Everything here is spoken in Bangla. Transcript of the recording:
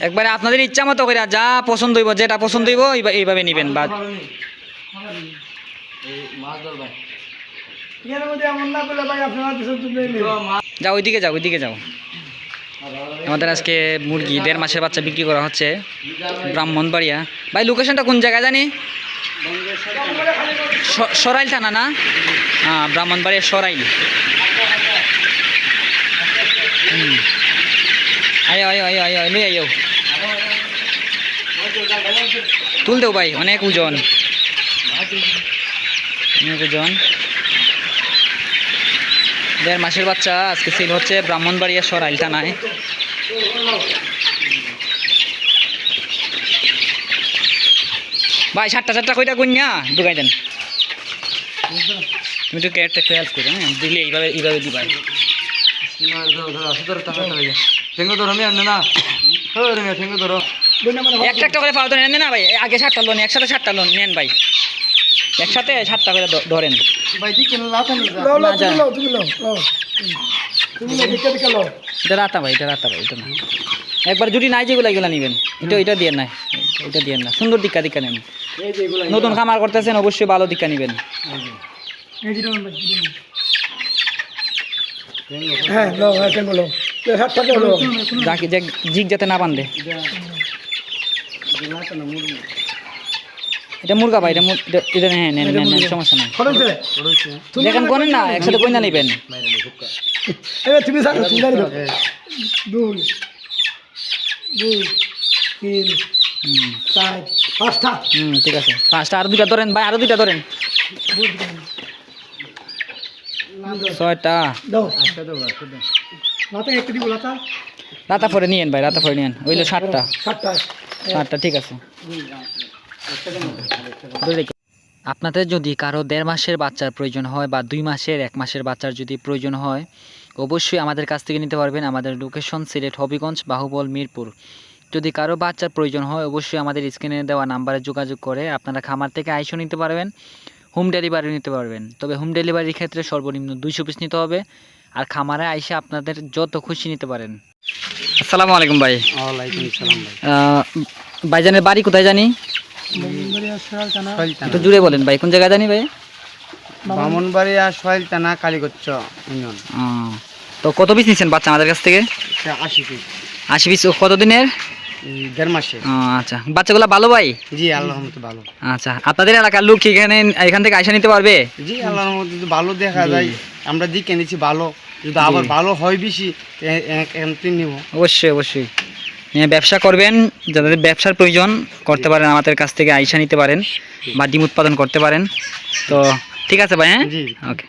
একবারে আপনাদের ইচ্ছা মতো করে যা পছন্দ হইব, যেটা পছন্দ হইব এইভাবে নেবেন। বা যাও ওইদিকে যাও, ওইদিকে যাও। আমাদের আজকে মুরগি 1.5 মাসের বাচ্চা বিক্রি করা হচ্ছে ব্রাহ্মণবাড়িয়া। ভাই লোকেশনটা কোন জায়গায় জানি? সরাইল থানা না? হ্যাঁ, ব্রাহ্মণবাড়িয়া সরাইল। আয়ো আয়ো আয়ো আয়ো লই আয়ো, তুল দেও ভাই, অনেক ওজন, অনেক ওজন। 1.5 মাসের বাচ্চা আজকে সেল হচ্ছে ব্রাহ্মণবাড়িয়া সরাইল থানায়। ভাই 7টা কইটা কইনা ঢুকাই দেন। তুমি তো ক্যারেক্টার একটু হেল্প করো, হ্যাঁ দিলে এইভাবে দিবা। একটা করে পাও তো নেন না ভাই, আগে 7টা লোন একসাথে 7টা লোন নেন ভাই, একসাথে 7টা করে ধরেন। এটা রাতা ভাই, এটা রাতা ভাই, এটা না একবার জুটি নাই যেগুলো এগুলো নেবেন। এটা দিয়ে না, এটা দিয়ে না, সুন্দর দিক্কা নেন। নতুন খামার করতেছেন অবশ্যই ভালো দিক্কা নেবেন। জিগ যাতে না বান্ধে। এটা মুরগা ভাই, এটা হ্যাঁ নেন, সমস্যা নাই। দেখেন কোনেন না, একসাথে কইনা নেবেন। ঠিক আছে, 5টা আরো 2টা ধরেন ভাই, আরো 2টা ধরেন। 6টা রাতা পরে নিয়েন ভাই, রাতা পরে নিয়েন। ওইলো 7টা, ঠিক আছে। আপনাদের যদি কারো 1.5 মাসের বাচ্চার প্রয়োজন হয় বা 2 মাসের 1 মাসের বাচ্চার যদি প্রয়োজন হয় অবশ্যই আমাদের কাছ থেকে নিতে পারবেন। আমাদের লোকেশন সিলেট হবিগঞ্জ, বাহুবল, মিরপুর। যদি কারো বাচ্চার প্রয়োজন হয় অবশ্যই আমাদের স্ক্রিনে দেওয়া নাম্বারে যোগাযোগ করে আপনারা খামার থেকে আইসও নিতে পারবেন, হোম ডেলিভারি নিতে পারবেন। তবে হোম ডেলিভারির ক্ষেত্রে সর্বনিম্ন 200 পিস নিতে হবে, আর খামারে আইসে আপনাদের যত খুশি নিতে পারেন। আসসালামু আলাইকুম ভাই। ওয়ালাইকুম আসসালাম ভাই। ভাইজানের বাড়ি কোথায় জানি? একটু জুড়ে বলেন ভাই, কোন জায়গায় জানি ভাই? ব্রাহ্মণবাড়িয়া সরাইল থানা, কালীগচ্ছ ইউনিয়ন। তো কত পিস নিচ্ছেন বাচ্চা আমাদের কাছ থেকে? 80 পিস। 80 পিস কতদিনের? 1.5 মাসে। আচ্ছা, বাচ্চাগুলো ভালো ভাই? জি আল্লাহর রহমতে ভালো। আচ্ছা, আপনাদের এলাকার লোক কি এখান থেকে আইসা নিতে পারবে? জি আল্লাহর রহমতে যদি ভালো দেখা যায় আমরা দিকে নিচ্ছি ভালো, যদি আবার ভালো হয় বেশি নিব। অবশ্যই ব্যবসা করবেন, যাদের ব্যবসার প্রয়োজন করতে পারেন আমাদের কাছ থেকে আইসা নিতে পারেন বা ডিম উৎপাদন করতে পারেন। তো ঠিক আছে ভাই, হ্যাঁ, ওকে।